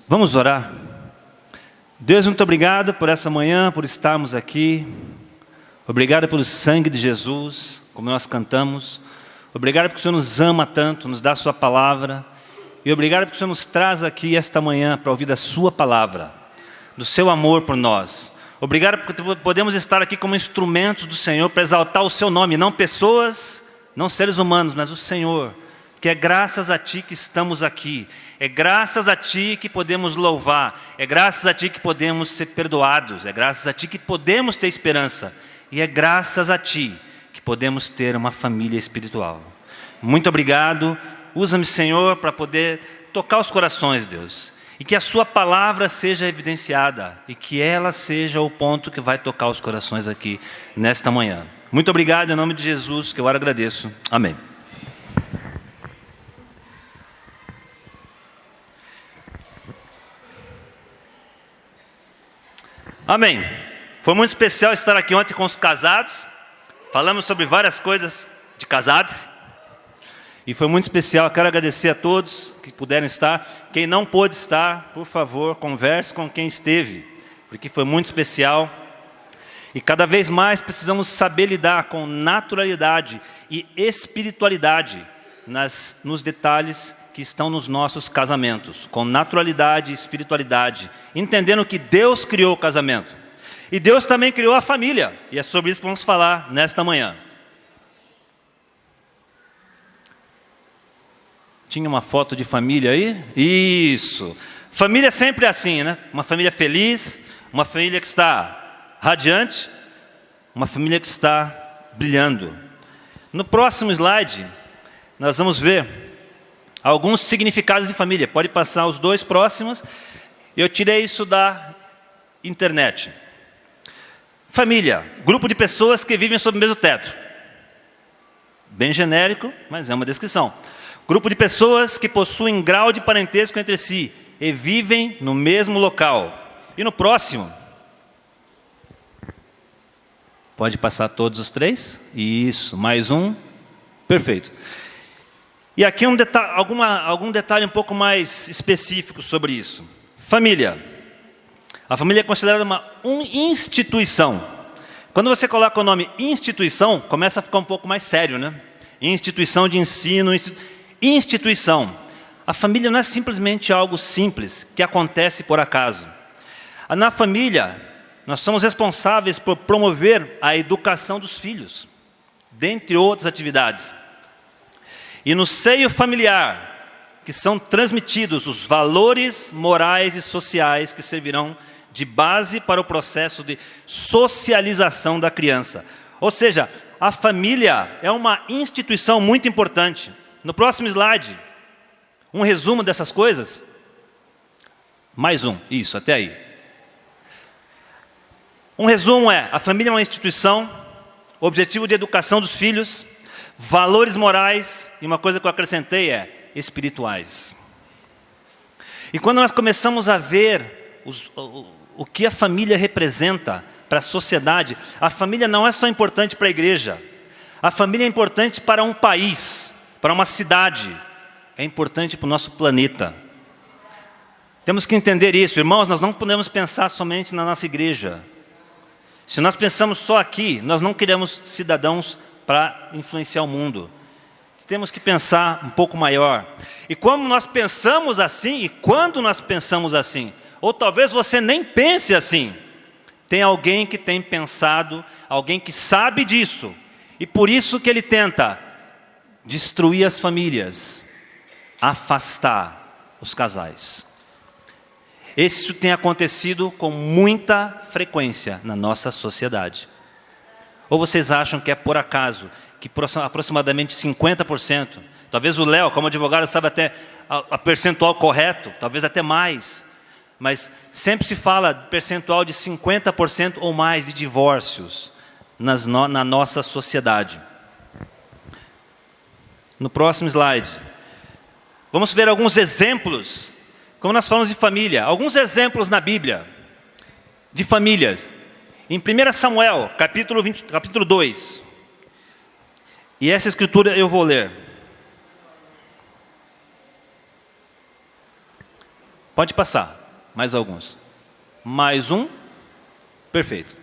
Vamos orar. Deus, muito obrigado por essa manhã, por estarmos aqui. Obrigado pelo sangue de Jesus, como nós cantamos. Obrigado porque o Senhor nos ama tanto, nos dá a sua palavra. E obrigado porque o Senhor nos traz aqui esta manhã para ouvir da sua palavra, do seu amor por nós. Obrigado porque podemos estar aqui como instrumentos do Senhor para exaltar o seu nome, não pessoas, não seres humanos, mas o Senhor. Que é graças a Ti que estamos aqui, é graças a Ti que podemos louvar, é graças a Ti que podemos ser perdoados, é graças a Ti que podemos ter esperança, e é graças a Ti que podemos ter uma família espiritual. Muito obrigado, usa-me, Senhor, para poder tocar os corações, Deus, e que a Sua palavra seja evidenciada, e que ela seja o ponto que vai tocar os corações aqui nesta manhã. Muito obrigado, em nome de Jesus, que eu agradeço. Amém. Amém. Foi muito especial estar aqui ontem com os casados. Falamos sobre várias coisas de casados. E foi muito especial. Quero agradecer a todos que puderam estar. Quem não pôde estar, por favor, converse com quem esteve, porque foi muito especial. E cada vez mais precisamos saber lidar com naturalidade e espiritualidade nos detalhes que estão nos nossos casamentos, com naturalidade e espiritualidade, entendendo que Deus criou o casamento. E Deus também criou a família, e é sobre isso que vamos falar nesta manhã. Tinha uma foto de família aí? Isso! Família é sempre assim, né? Uma família feliz, uma família que está radiante, uma família que está brilhando. No próximo slide, nós vamos ver alguns significados de família. Pode passar os dois próximos. Eu tirei isso da internet. Família, grupo de pessoas que vivem sob o mesmo teto. Bem genérico, mas é uma descrição. Grupo de pessoas que possuem grau de parentesco entre si e vivem no mesmo local. E no próximo, pode passar todos os três? Isso, mais um. Perfeito. E aqui algum detalhe um pouco mais específico sobre isso. Família. A família é considerada uma instituição. Quando você coloca o nome instituição, começa a ficar um pouco mais sério, né? Instituição de ensino, instituição. A família não é simplesmente algo simples, que acontece por acaso. Na família, nós somos responsáveis por promover a educação dos filhos, dentre outras atividades. E no seio familiar, que são transmitidos os valores morais e sociais que servirão de base para o processo de socialização da criança. Ou seja, a família é uma instituição muito importante. No próximo slide, um resumo dessas coisas. Mais um, isso, até aí. Um resumo é, a família é uma instituição, objetivo de educação dos filhos, valores morais, e uma coisa que eu acrescentei é espirituais. E quando nós começamos a ver o que a família representa para a sociedade, a família não é só importante para a igreja, a família é importante para um país, para uma cidade, é importante para o nosso planeta. Temos que entender isso, irmãos, nós não podemos pensar somente na nossa igreja. Se nós pensamos só aqui, nós não queremos cidadãos para influenciar o mundo. Temos que pensar um pouco maior. E como nós pensamos assim, e quando nós pensamos assim, ou talvez você nem pense assim, tem alguém que tem pensado, alguém que sabe disso, e por isso que ele tenta destruir as famílias, afastar os casais. Isso tem acontecido com muita frequência na nossa sociedade. Ou vocês acham que é por acaso, que aproximadamente 50%, talvez o Léo, como advogado, sabe até a percentual correto, talvez até mais, mas sempre se fala percentual de 50% ou mais de divórcios na nossa sociedade. No próximo slide, vamos ver alguns exemplos, como nós falamos de família, alguns exemplos na Bíblia, de famílias. Em 1 Samuel, capítulo 2, e essa escritura eu vou ler. Pode passar. Mais alguns? Mais um? Perfeito.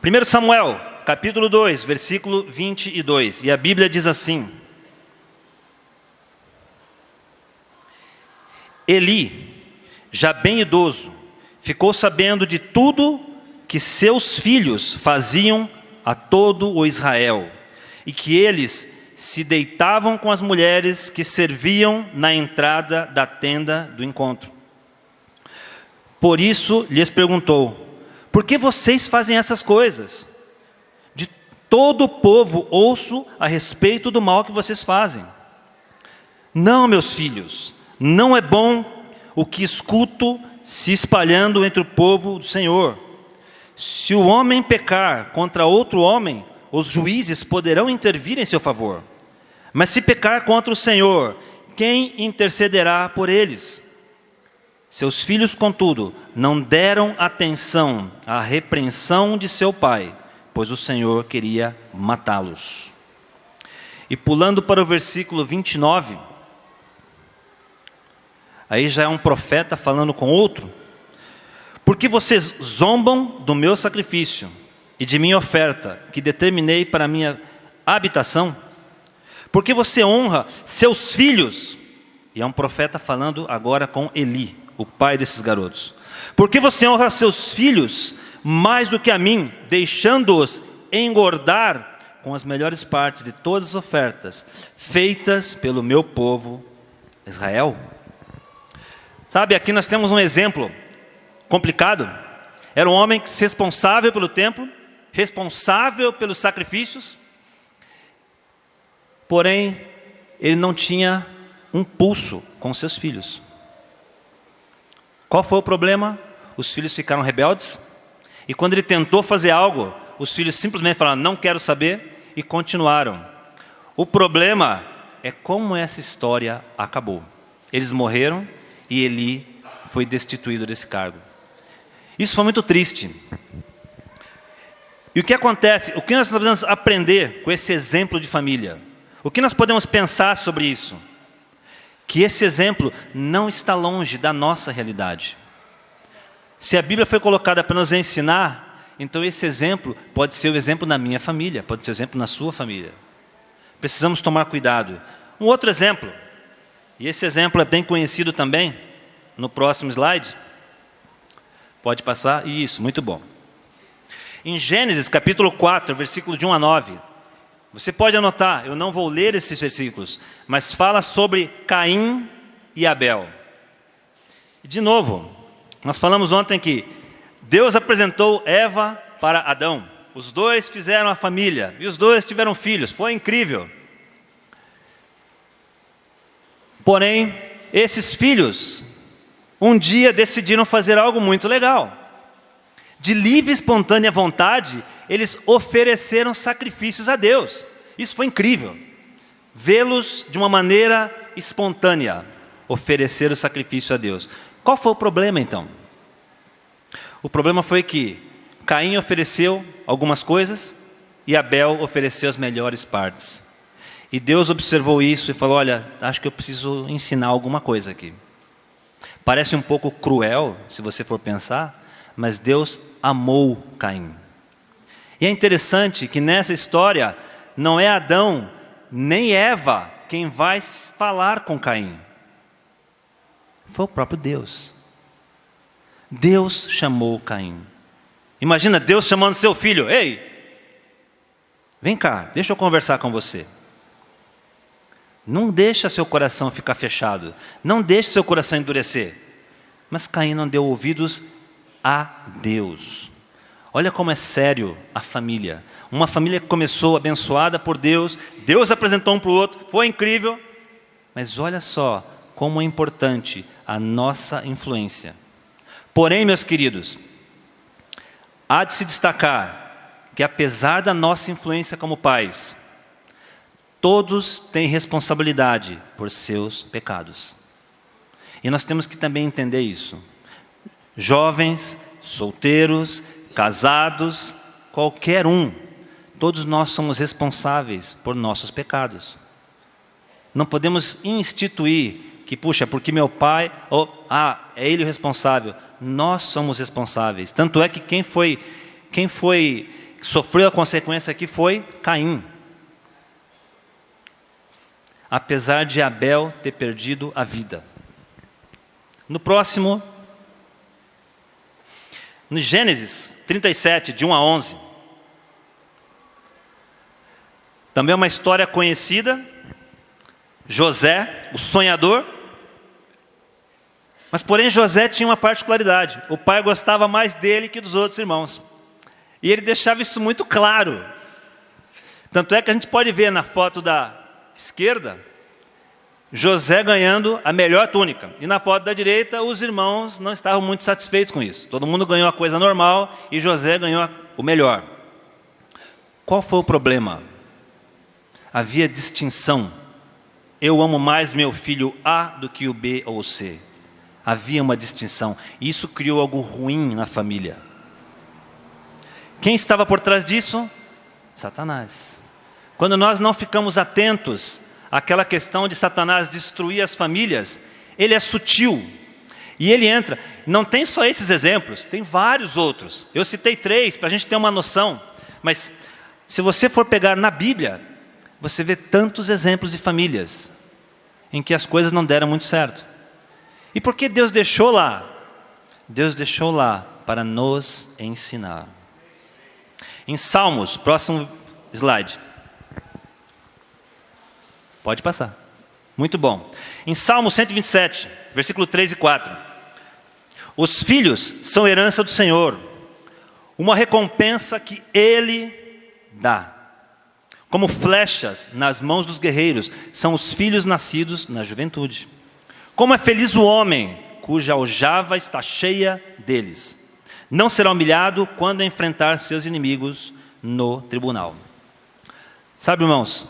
1 Samuel, capítulo 2, versículo 22. E a Bíblia diz assim: Eli, já bem idoso, ficou sabendo de tudo que seus filhos faziam a todo o Israel, e que eles se deitavam com as mulheres que serviam na entrada da tenda do encontro. Por isso lhes perguntou: por que vocês fazem essas coisas? De todo o povo ouço a respeito do mal que vocês fazem. Não, meus filhos, não é bom o que escuto se espalhando entre o povo do Senhor. Se o homem pecar contra outro homem, os juízes poderão intervir em seu favor. Mas se pecar contra o Senhor, quem intercederá por eles? Seus filhos, contudo, não deram atenção à repreensão de seu pai, pois o Senhor queria matá-los. E pulando para o versículo 29, aí já é um profeta falando com outro. Porque vocês zombam do meu sacrifício e de minha oferta, que determinei para a minha habitação? Porque você honra seus filhos, e é um profeta falando agora com Eli, o pai desses garotos. Porque você honra seus filhos mais do que a mim, deixando-os engordar com as melhores partes de todas as ofertas feitas pelo meu povo Israel? Sabe, aqui nós temos um exemplo complicado. Era um homem responsável pelo templo, responsável pelos sacrifícios, porém, ele não tinha um pulso com seus filhos. Qual foi o problema? Os filhos ficaram rebeldes, e quando ele tentou fazer algo, os filhos simplesmente falaram: não quero saber, e continuaram. O problema é como essa história acabou. Eles morreram e Eli foi destituído desse cargo. Isso foi muito triste. E o que acontece? O que nós podemos aprender com esse exemplo de família? O que nós podemos pensar sobre isso? Que esse exemplo não está longe da nossa realidade. Se a Bíblia foi colocada para nos ensinar, então esse exemplo pode ser o exemplo na minha família, pode ser o exemplo na sua família. Precisamos tomar cuidado. Um outro exemplo, e esse exemplo é bem conhecido também, no próximo slide. Pode passar? Isso, muito bom. Em Gênesis capítulo 4, versículo de 1 a 9, você pode anotar, eu não vou ler esses versículos, mas fala sobre Caim e Abel. E de novo, nós falamos ontem que Deus apresentou Eva para Adão. Os dois fizeram a família e os dois tiveram filhos. Foi incrível. Porém, esses filhos um dia decidiram fazer algo muito legal. De livre e espontânea vontade, eles ofereceram sacrifícios a Deus. Isso foi incrível. Vê-los de uma maneira espontânea, oferecer o sacrifício a Deus. Qual foi o problema então? O problema foi que Caim ofereceu algumas coisas e Abel ofereceu as melhores partes. E Deus observou isso e falou: olha, acho que eu preciso ensinar alguma coisa aqui. Parece um pouco cruel, se você for pensar, mas Deus amou Caim. E é interessante que nessa história, não é Adão nem Eva quem vai falar com Caim. Foi o próprio Deus. Deus chamou Caim. Imagina Deus chamando seu filho: ei, vem cá, deixa eu conversar com você. Não deixa seu coração ficar fechado. Não deixe seu coração endurecer. Mas Caim não deu ouvidos a Deus. Olha como é sério a família. Uma família que começou abençoada por Deus. Deus apresentou um para o outro. Foi incrível. Mas olha só como é importante a nossa influência. Porém, meus queridos, há de se destacar que apesar da nossa influência como pais, todos têm responsabilidade por seus pecados. E nós temos que também entender isso. Jovens, solteiros, casados, qualquer um, todos nós somos responsáveis por nossos pecados. Não podemos instituir que puxa, porque meu pai, é ele o responsável. Nós somos responsáveis. Tanto é que quem sofreu a consequência aqui foi Caim. Apesar de Abel ter perdido a vida. No próximo, no Gênesis 37, de 1 a 11. Também é uma história conhecida. José, o sonhador. Mas porém José tinha uma particularidade. O pai gostava mais dele que dos outros irmãos. E ele deixava isso muito claro. Tanto é que a gente pode ver na foto da esquerda, José ganhando a melhor túnica. E na foto da direita, os irmãos não estavam muito satisfeitos com isso. Todo mundo ganhou a coisa normal e José ganhou o melhor. Qual foi o problema? Havia distinção. Eu amo mais meu filho A do que o B ou o C. Havia uma distinção. E isso criou algo ruim na família. Quem estava por trás disso? Satanás. Quando nós não ficamos atentos àquela questão de Satanás destruir as famílias, ele é sutil. E ele entra. Não tem só esses exemplos, tem vários outros. Eu citei 3 para a gente ter uma noção. Mas se você for pegar na Bíblia, você vê tantos exemplos de famílias em que as coisas não deram muito certo. E por que Deus deixou lá? Deus deixou lá para nos ensinar. Em Salmos, próximo slide. Pode passar. Muito bom. Em Salmo 127, versículo 3 e 4. Os filhos são herança do Senhor, uma recompensa que Ele dá. Como flechas nas mãos dos guerreiros, são os filhos nascidos na juventude. Como é feliz o homem, cuja aljava está cheia deles. Não será humilhado quando enfrentar seus inimigos no tribunal. Sabe, irmãos,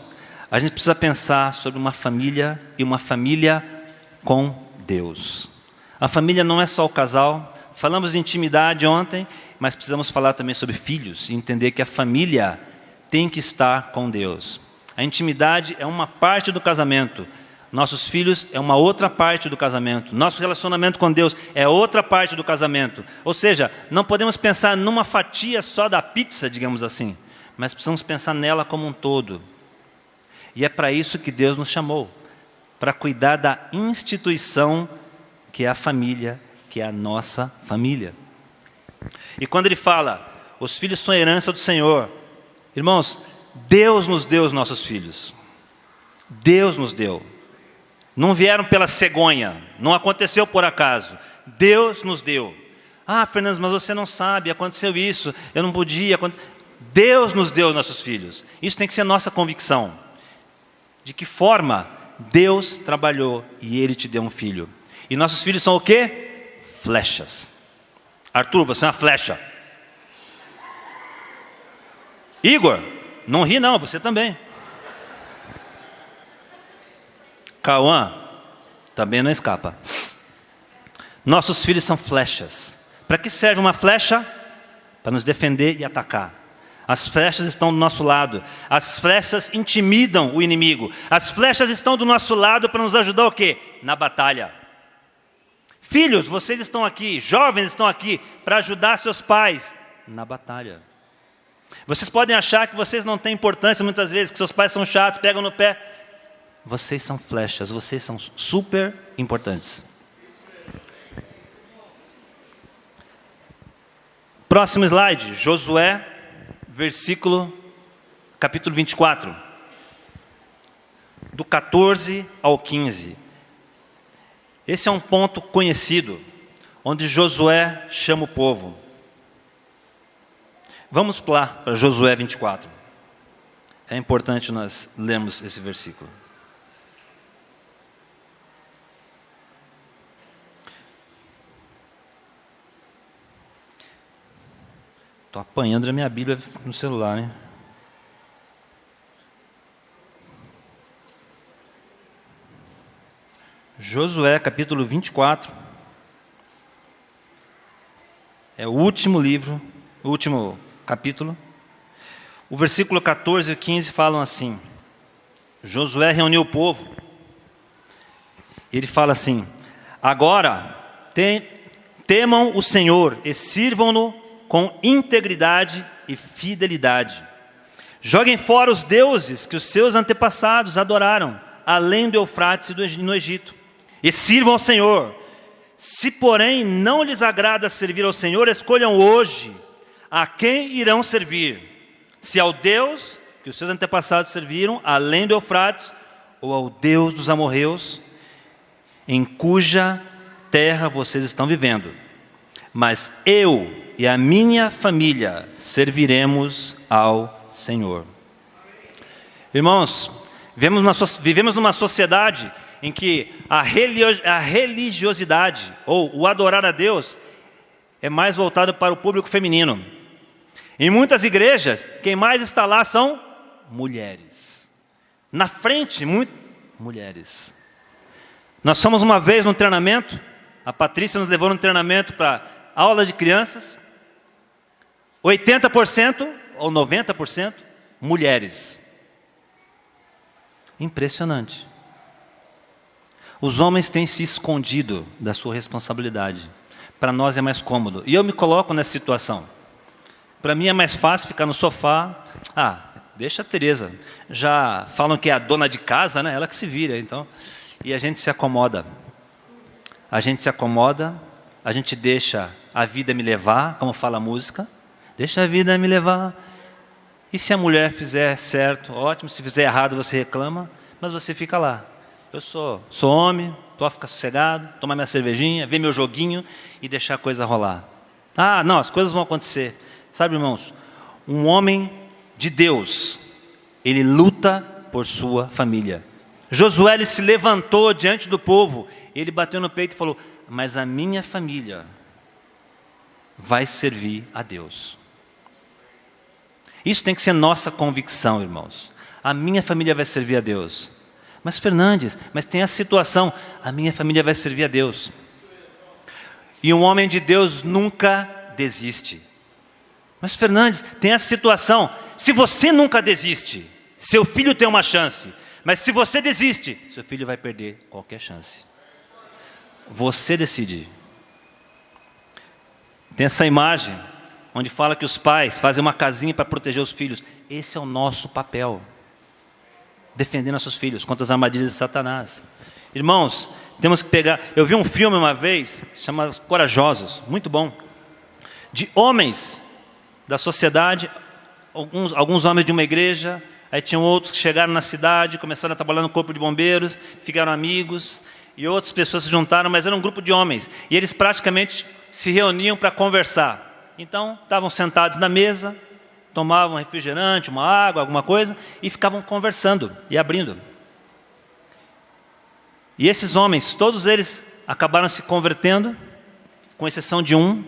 a gente precisa pensar sobre uma família e uma família com Deus. A família não é só o casal. Falamos de intimidade ontem, mas precisamos falar também sobre filhos e entender que a família tem que estar com Deus. A intimidade é uma parte do casamento. Nossos filhos é uma outra parte do casamento. Nosso relacionamento com Deus é outra parte do casamento. Ou seja, não podemos pensar numa fatia só da pizza, digamos assim, mas precisamos pensar nela como um todo. E é para isso que Deus nos chamou, para cuidar da instituição que é a família, que é a nossa família. E quando ele fala, os filhos são herança do Senhor, irmãos, Deus nos deu os nossos filhos. Deus nos deu. Não vieram pela cegonha, não aconteceu por acaso. Deus nos deu. Fernandes, mas você não sabe, aconteceu isso, eu não podia. Deus nos deu os nossos filhos. Isso tem que ser nossa convicção. De que forma Deus trabalhou e Ele te deu um filho. E nossos filhos são o quê? Flechas. Arthur, você é uma flecha. Igor, não ri não, você também. Cauã, também não escapa. Nossos filhos são flechas. Para que serve uma flecha? Para nos defender e atacar. As flechas estão do nosso lado. As flechas intimidam o inimigo. As flechas estão do nosso lado para nos ajudar o quê? Na batalha. Filhos, vocês estão aqui, jovens estão aqui para ajudar seus pais na batalha. Vocês podem achar que vocês não têm importância muitas vezes, que seus pais são chatos, pegam no pé. Vocês são flechas, vocês são super importantes. Próximo slide, Josué, capítulo 24. Do 14 ao 15. Esse é um ponto conhecido, onde Josué chama o povo. Vamos lá para Josué 24. É importante nós lermos esse versículo. Estou apanhando a minha Bíblia no celular, né? Josué, capítulo 24. É o último livro, o último capítulo. O versículo 14 e 15 falam assim: Josué reuniu o povo Ele fala assim: agora temam o Senhor e sirvam-no com integridade e fidelidade. Joguem fora os deuses que os seus antepassados adoraram, além do Eufrates e no Egito, e sirvam ao Senhor. Se, porém, não lhes agrada servir ao Senhor, escolham hoje a quem irão servir, se ao Deus que os seus antepassados serviram, além do Eufrates, ou ao Deus dos amorreus, em cuja terra vocês estão vivendo. Mas eu e a minha família serviremos ao Senhor. Irmãos, vivemos numa sociedade em que a religiosidade, ou o adorar a Deus, é mais voltado para o público feminino. Em muitas igrejas, quem mais está lá são mulheres. Na frente, mulheres. Nós fomos uma vez num treinamento, a Patrícia nos levou num treinamento para aula de crianças, 80% ou 90% mulheres. Impressionante. Os homens têm se escondido da sua responsabilidade. Para nós é mais cômodo. E eu me coloco nessa situação. Para mim é mais fácil ficar no sofá. Deixa a Tereza. Já falam que é a dona de casa, né? Ela que se vira, então. E a gente se acomoda. A gente se acomoda, a gente deixa a vida me levar, como fala a música. Deixa a vida me levar. E se a mulher fizer certo, ótimo. Se fizer errado, você reclama, mas você fica lá. Eu sou homem, posso ficar sossegado, tomar minha cervejinha, ver meu joguinho e deixar a coisa rolar. Não, as coisas vão acontecer. Sabe, irmãos, um homem de Deus, ele luta por sua família. Josué, ele se levantou diante do povo, ele bateu no peito e falou: mas a minha família vai servir a Deus. Isso tem que ser nossa convicção, irmãos. A minha família vai servir a Deus. Mas Fernandes, tem a situação, a minha família vai servir a Deus. E um homem de Deus nunca desiste. Mas Fernandes, tem a situação, se você nunca desiste, seu filho tem uma chance. Mas se você desiste, seu filho vai perder qualquer chance. Você decide. Tem essa imagem, onde fala que os pais fazem uma casinha para proteger os filhos. Esse é o nosso papel. Defender nossos filhos contra as armadilhas de Satanás. Irmãos, temos que pegar... Eu vi um filme uma vez, chamado Corajosos, muito bom. De homens da sociedade, alguns homens de uma igreja, aí tinham outros que chegaram na cidade, começaram a trabalhar no corpo de bombeiros, ficaram amigos, e outras pessoas se juntaram, mas era um grupo de homens. E eles praticamente se reuniam para conversar. Então, estavam sentados na mesa, tomavam refrigerante, uma água, alguma coisa, e ficavam conversando e abrindo. E esses homens, todos eles acabaram se convertendo, com exceção de um,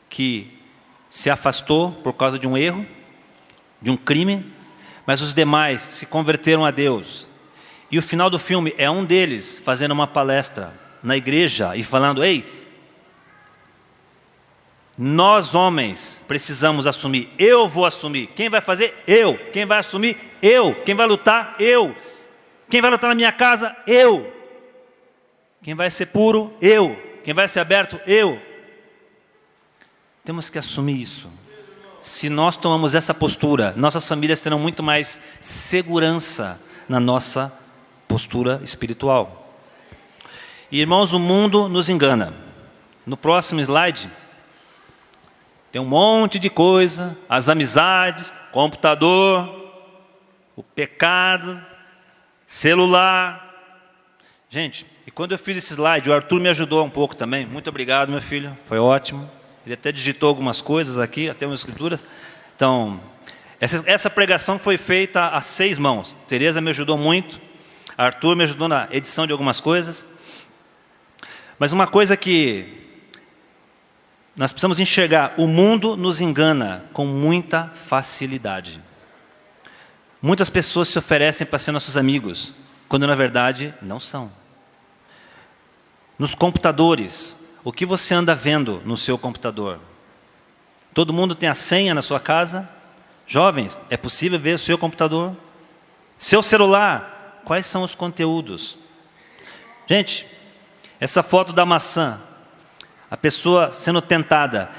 que se afastou por causa de um erro, de um crime, mas os demais se converteram a Deus. E o final do filme é um deles fazendo uma palestra na igreja e falando: ei, nós homens precisamos assumir. Eu vou assumir. Quem vai fazer? Eu. Quem vai assumir? Eu. Quem vai lutar? Eu. Quem vai lutar na minha casa? Eu. Quem vai ser puro? Eu. Quem vai ser aberto? Eu. Temos que assumir isso. Se nós tomamos essa postura, nossas famílias terão muito mais segurança na nossa postura espiritual. E, irmãos, o mundo nos engana. No próximo slide, tem um monte de coisa, as amizades, computador, o pecado, celular. Gente, e quando eu fiz esse slide, o Arthur me ajudou um pouco também. Muito obrigado, meu filho, foi ótimo. Ele até digitou algumas coisas aqui, até umas escrituras. Então, essa pregação foi feita a 6 mãos. Tereza me ajudou muito, Arthur me ajudou na edição de algumas coisas. Mas uma coisa que nós precisamos enxergar: o mundo nos engana com muita facilidade. Muitas pessoas se oferecem para ser nossos amigos, quando na verdade não são. Nos computadores, o que você anda vendo no seu computador? Todo mundo tem a senha na sua casa? Jovens, é possível ver o seu computador? Seu celular, quais são os conteúdos? Gente, essa foto da maçã, a pessoa sendo tentada,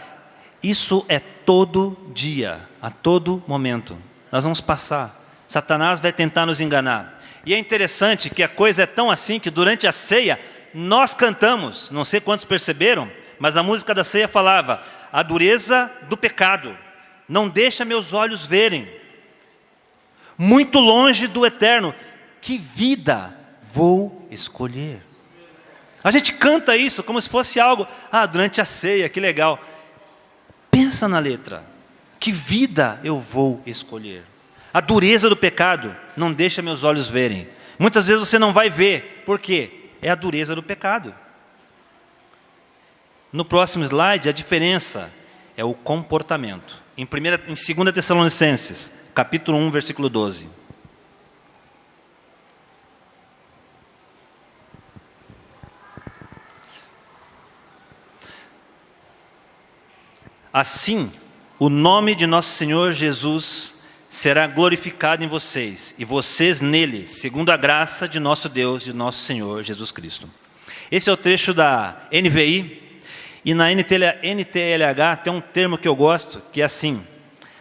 isso é todo dia, a todo momento. Nós vamos passar. Satanás vai tentar nos enganar. E é interessante que a coisa é tão assim que durante a ceia nós cantamos, não sei quantos perceberam, mas a música da ceia falava: a dureza do pecado não deixa meus olhos verem, muito longe do eterno, que vida vou escolher. A gente canta isso como se fosse algo, durante a ceia, que legal. Pensa na letra, que vida eu vou escolher. A dureza do pecado não deixa meus olhos verem. Muitas vezes você não vai ver, por quê? É a dureza do pecado. No próximo slide, a diferença é o comportamento. Em 2 Tessalonicenses, capítulo 1, versículo 12. Assim, o nome de nosso Senhor Jesus será glorificado em vocês, e vocês nele, segundo a graça de nosso Deus e de nosso Senhor Jesus Cristo. Esse é o trecho da NVI, e na NTLH tem um termo que eu gosto, que é assim: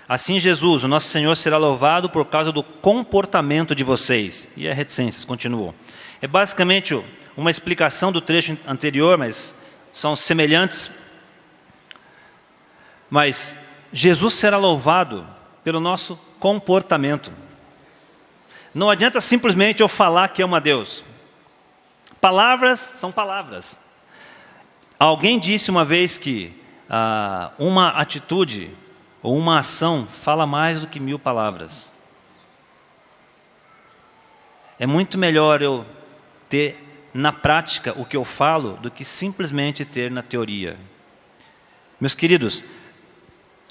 assim Jesus, o nosso Senhor, será louvado por causa do comportamento de vocês. E a reticências continuou. É basicamente uma explicação do trecho anterior, mas são semelhantes. Mas Jesus será louvado pelo nosso comportamento. Não adianta simplesmente eu falar que amo a Deus. Palavras são palavras. Alguém disse uma vez que uma atitude ou uma ação fala mais do que 1000 palavras. É muito melhor eu ter na prática o que eu falo do que simplesmente ter na teoria. Meus queridos,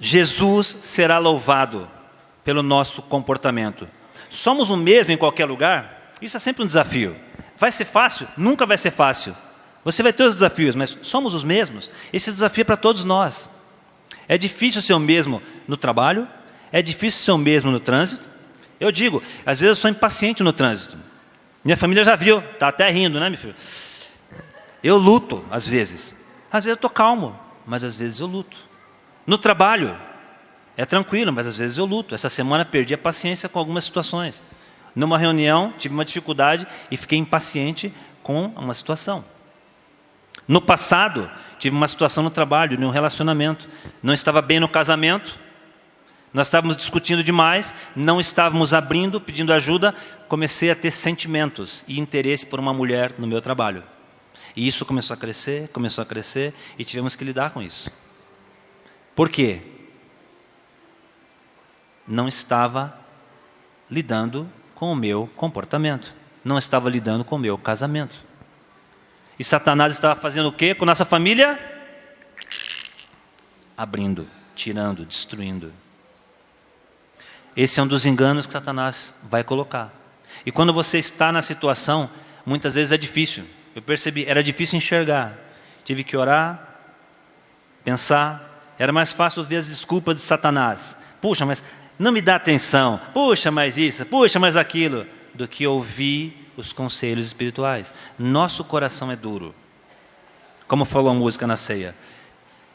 Jesus será louvado pelo nosso comportamento. Somos o mesmo em qualquer lugar? Isso é sempre um desafio. Vai ser fácil? Nunca vai ser fácil. Você vai ter os desafios, mas somos os mesmos? Esse desafio é para todos nós. É difícil ser o mesmo no trabalho, é difícil ser o mesmo no trânsito. Eu digo, às vezes eu sou impaciente no trânsito. Minha família já viu, está até rindo, né, meu filho? Eu luto, às vezes. Às vezes eu estou calmo, mas às vezes eu luto. No trabalho, é tranquilo, mas às vezes eu luto. Essa semana perdi a paciência com algumas situações. Numa reunião, tive uma dificuldade e fiquei impaciente com uma situação. No passado, tive uma situação no trabalho, em um relacionamento. Não estava bem no casamento, nós estávamos discutindo demais, não estávamos abrindo, pedindo ajuda. Comecei a ter sentimentos e interesse por uma mulher no meu trabalho. E isso começou a crescer e tivemos que lidar com isso. Por quê? Não estava lidando com o meu comportamento. Não estava lidando com o meu casamento. E Satanás estava fazendo o quê com nossa família? Abrindo, tirando, destruindo. Esse é um dos enganos que Satanás vai colocar. E quando você está na situação, muitas vezes é difícil. Eu percebi, era difícil enxergar. Tive que orar, pensar. Era mais fácil ver as desculpas de Satanás. Puxa, mas não me dá atenção. Puxa, mais isso. Puxa, mais aquilo. Do que ouvir os conselhos espirituais. Nosso coração é duro. Como falou a música na ceia.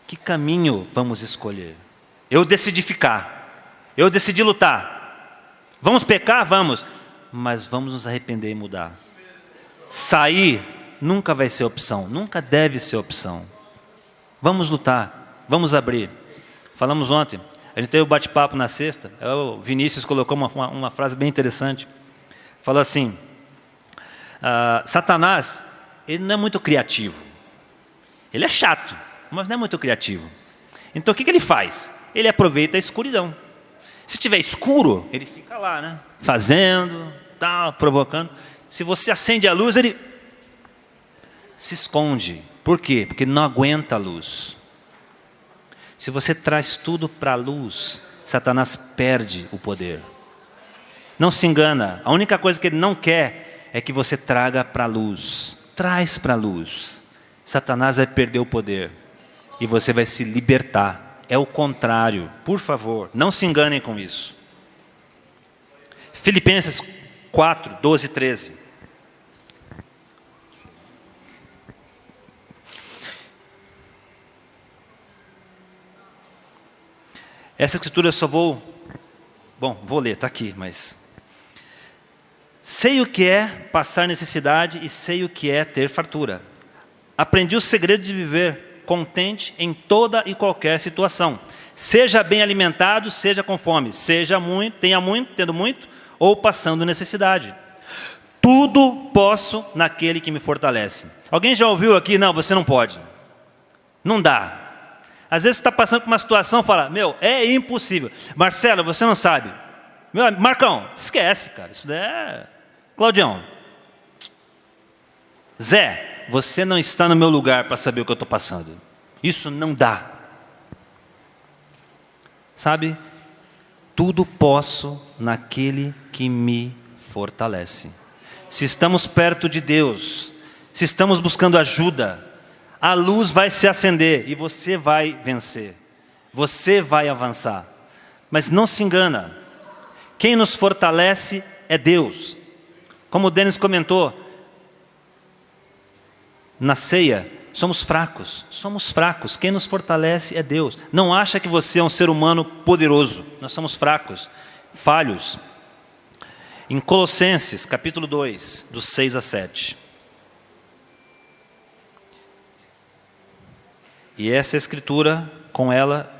Que caminho vamos escolher? Eu decidi ficar. Eu decidi lutar. Vamos pecar? Vamos. Mas vamos nos arrepender e mudar. Sair nunca vai ser opção. Nunca deve ser opção. Vamos lutar. Vamos abrir. Falamos ontem, a gente teve um bate-papo na sexta, o Vinícius colocou uma frase bem interessante. Falou assim, Satanás, ele não é muito criativo. Ele é chato, mas não é muito criativo. Então o que ele faz? Ele aproveita a escuridão. Se tiver escuro, ele fica lá, né? Fazendo, tal, provocando. Se você acende a luz, ele se esconde. Por quê? Porque não aguenta a luz. Se você traz tudo para a luz, Satanás perde o poder. Não se engana, a única coisa que ele não quer é que você traga para a luz. Traz para a luz. Satanás vai perder o poder e você vai se libertar. É o contrário, por favor, não se enganem com isso. Filipenses 4, 12 e 13. Essa escritura eu só vou ler, está aqui, mas... Sei o que é passar necessidade e sei o que é ter fartura. Aprendi o segredo de viver contente em toda e qualquer situação. Seja bem alimentado, seja com fome. Seja muito, tendo muito, ou passando necessidade. Tudo posso naquele que me fortalece. Alguém já ouviu aqui? Não, você não pode. Não dá. Às vezes você está passando por uma situação e fala, é impossível. Marcelo, você não sabe. Marcão, esquece, cara. Isso daí é... Claudião. Zé, você não está no meu lugar para saber o que eu estou passando. Isso não dá. Sabe? Tudo posso naquele que me fortalece. Se estamos perto de Deus, se estamos buscando ajuda, a luz vai se acender e você vai vencer. Você vai avançar. Mas não se engana. Quem nos fortalece é Deus. Como o Denis comentou, na ceia, somos fracos. Quem nos fortalece é Deus. Não acha que você é um ser humano poderoso. Nós somos fracos, falhos. Em Colossenses, capítulo 2, dos 6 a 7. E essa escritura, com ela,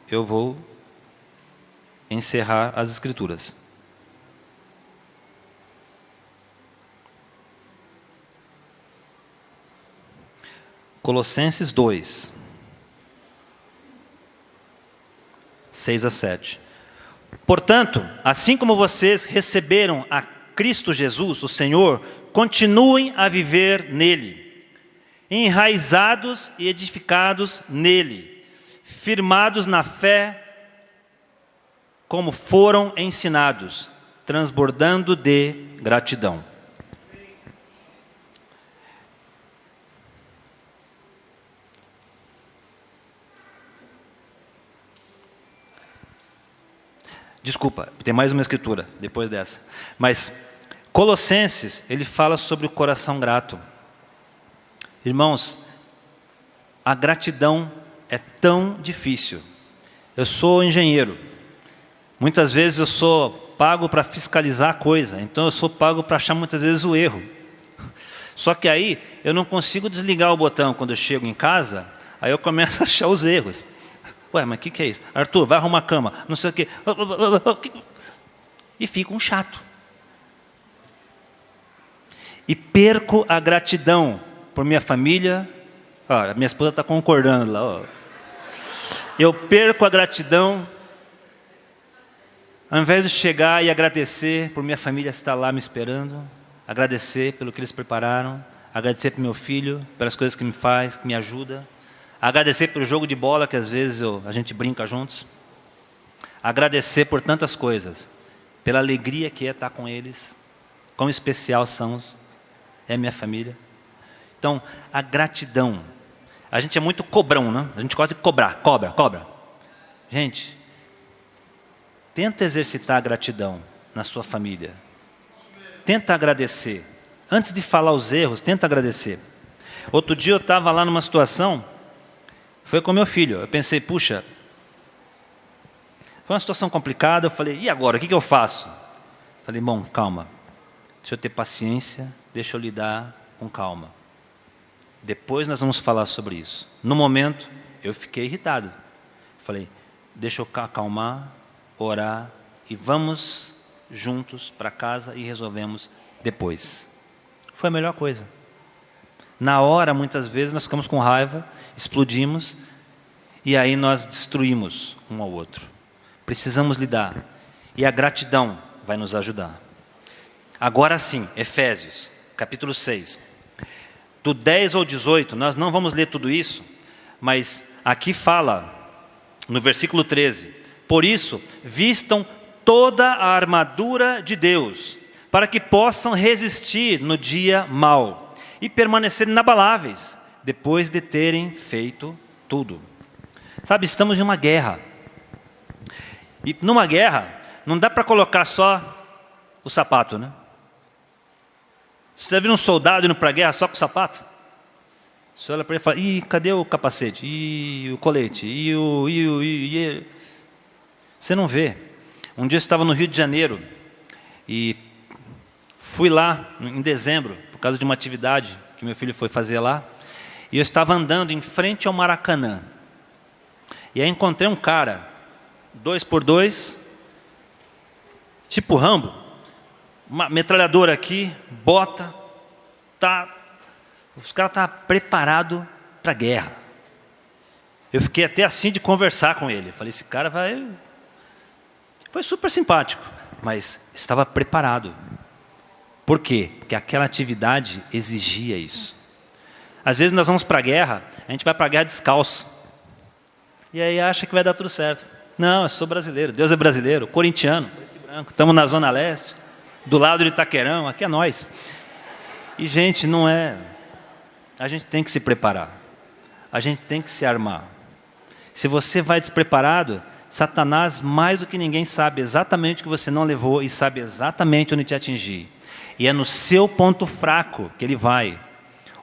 eu vou encerrar as escrituras. Colossenses 2, 6 a 7. Portanto, assim como vocês receberam a Cristo Jesus, o Senhor, continuem a viver nele, enraizados e edificados nele, firmados na fé, como foram ensinados, transbordando de gratidão. Desculpa, tem mais uma escritura depois dessa. Mas Colossenses, ele fala sobre o coração grato. Irmãos, a gratidão é tão difícil. Eu sou engenheiro. Muitas vezes eu sou pago para fiscalizar a coisa. Então eu sou pago para achar muitas vezes o erro. Só que aí eu não consigo desligar o botão quando eu chego em casa. Aí eu começo a achar os erros. Ué, mas o que é isso? Arthur, vai arrumar a cama, não sei o quê. E fico um chato. E perco a gratidão por minha família. A minha esposa está concordando lá. Ó. Eu perco a gratidão, ao invés de chegar e agradecer por minha família estar lá me esperando, agradecer pelo que eles prepararam, agradecer pelo meu filho, pelas coisas que me faz, que me ajuda. Agradecer pelo jogo de bola que às vezes a gente brinca juntos. Agradecer por tantas coisas. Pela alegria que é estar com eles. Quão especial é minha família. Então, a gratidão. A gente é muito cobrão, né? A gente gosta de cobrar. Cobra. Gente, tenta exercitar a gratidão na sua família. Tenta agradecer. Antes de falar os erros, tenta agradecer. Outro dia eu estava lá numa situação... Foi com meu filho. Eu pensei, puxa, foi uma situação complicada. Eu falei, e agora? O que eu faço? Falei, bom, calma. Deixa eu ter paciência, deixa eu lidar com calma. Depois nós vamos falar sobre isso. No momento, eu fiquei irritado. Falei, deixa eu acalmar, orar e vamos juntos para casa e resolvemos depois. Foi a melhor coisa. Na hora, muitas vezes, nós ficamos com raiva, explodimos, e aí nós destruímos um ao outro. Precisamos lidar. E a gratidão vai nos ajudar. Agora sim, Efésios, capítulo 6. Do 10 ao 18, nós não vamos ler tudo isso, mas aqui fala, no versículo 13, por isso, vistam toda a armadura de Deus, para que possam resistir no dia mau, e permanecerem inabaláveis, depois de terem feito tudo. Sabe, estamos em uma guerra. E numa guerra, não dá para colocar só o sapato, né? Você já viu um soldado indo para a guerra só com o sapato? Você olha para ele e fala, cadê o capacete? E o colete? Você não vê. Um dia eu estava no Rio de Janeiro e fui lá em dezembro, por causa de uma atividade que meu filho foi fazer lá, e eu estava andando em frente ao Maracanã. E aí encontrei um cara, 2x2, tipo Rambo, uma metralhadora aqui, bota, os caras estavam preparados para a guerra. Eu fiquei até assim de conversar com ele. Falei, esse cara vai... Foi super simpático, mas estava preparado. Por quê? Porque aquela atividade exigia isso. Às vezes nós vamos para a guerra, a gente vai para a guerra descalço. E aí acha que vai dar tudo certo. Não, eu sou brasileiro, Deus é brasileiro, corintiano, preto e branco, estamos na Zona Leste, do lado de Itaquerão, aqui é nós. E, gente, não é... A gente tem que se preparar. A gente tem que se armar. Se você vai despreparado, Satanás, mais do que ninguém, sabe exatamente o que você não levou e sabe exatamente onde te atingir. E é no seu ponto fraco que ele vai.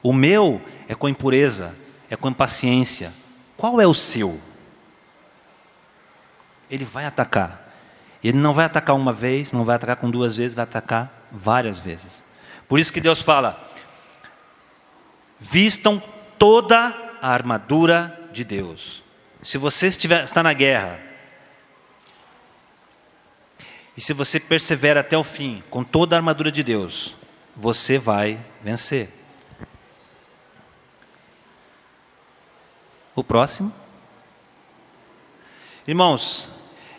O meu é com impureza, é com impaciência. Qual é o seu? Ele vai atacar. Ele não vai atacar uma vez, não vai atacar com 2 vezes, vai atacar várias vezes. Por isso que Deus fala, vistam toda a armadura de Deus. Se você está na guerra, e se você persevera até o fim, com toda a armadura de Deus, você vai vencer. O próximo. Irmãos,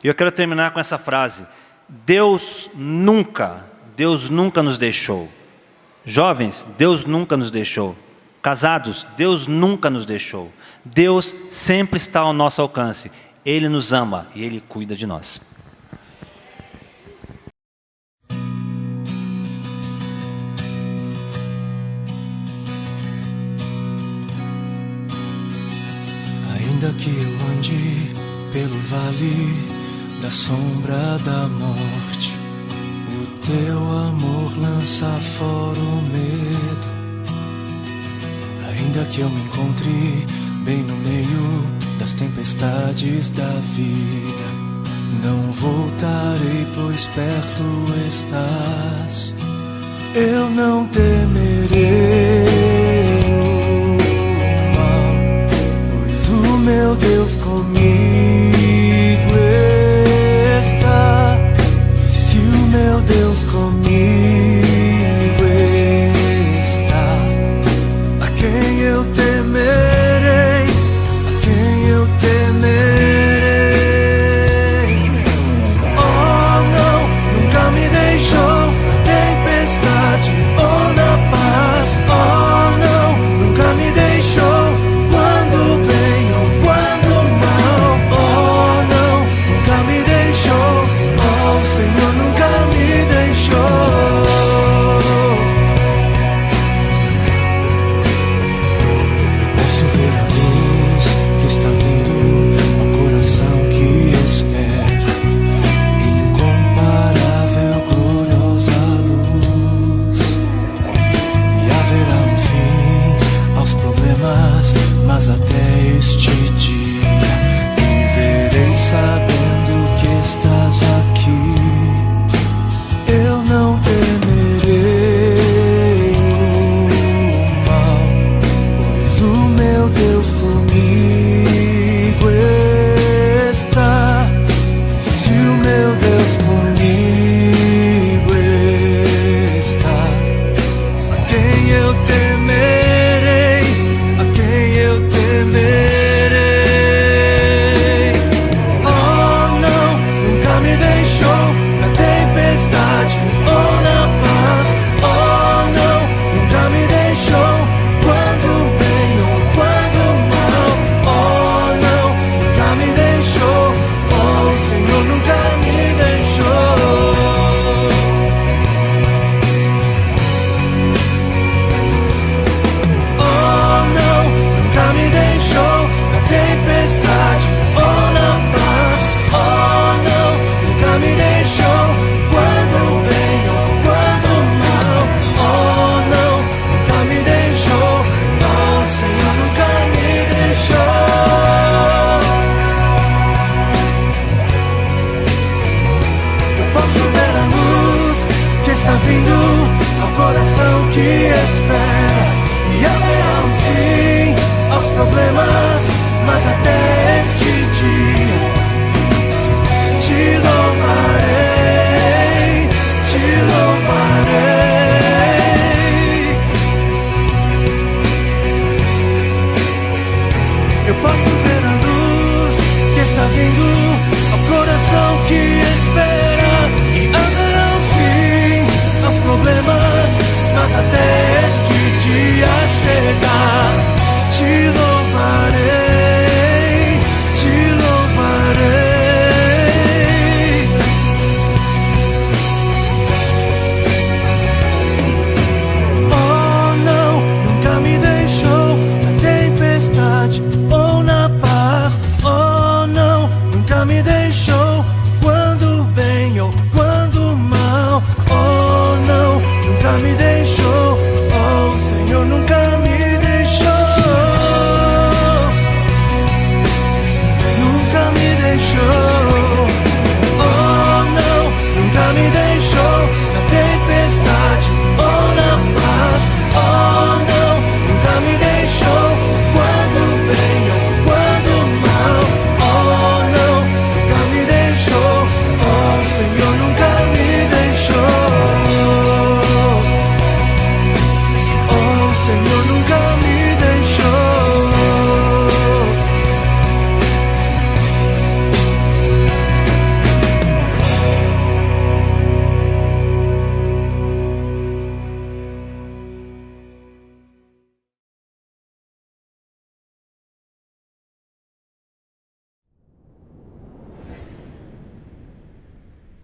eu quero terminar com essa frase. Deus nunca nos deixou. Jovens, Deus nunca nos deixou. Casados, Deus nunca nos deixou. Deus sempre está ao nosso alcance. Ele nos ama e Ele cuida de nós. Ainda que eu ande pelo vale da sombra da morte, o teu amor lança fora o medo. Ainda que eu me encontre bem no meio das tempestades da vida, não voltarei, pois perto estás. Eu não temerei o mal, pois o meu Deus comigo está. Se o meu Deus comigo está, a quem eu temerei? A quem eu temerei? Oh, não, nunca me deixou na tempestade ou na paz. Oh, não, nunca me deixou quando bem ou quando mal. Oh, não, nunca me deixou. Oh, o Senhor nunca me deixou. Eu posso ver a luz que está vindo ao coração que espera, incomparável, gloriosa luz. E haverá um fim aos problemas, mas até este dia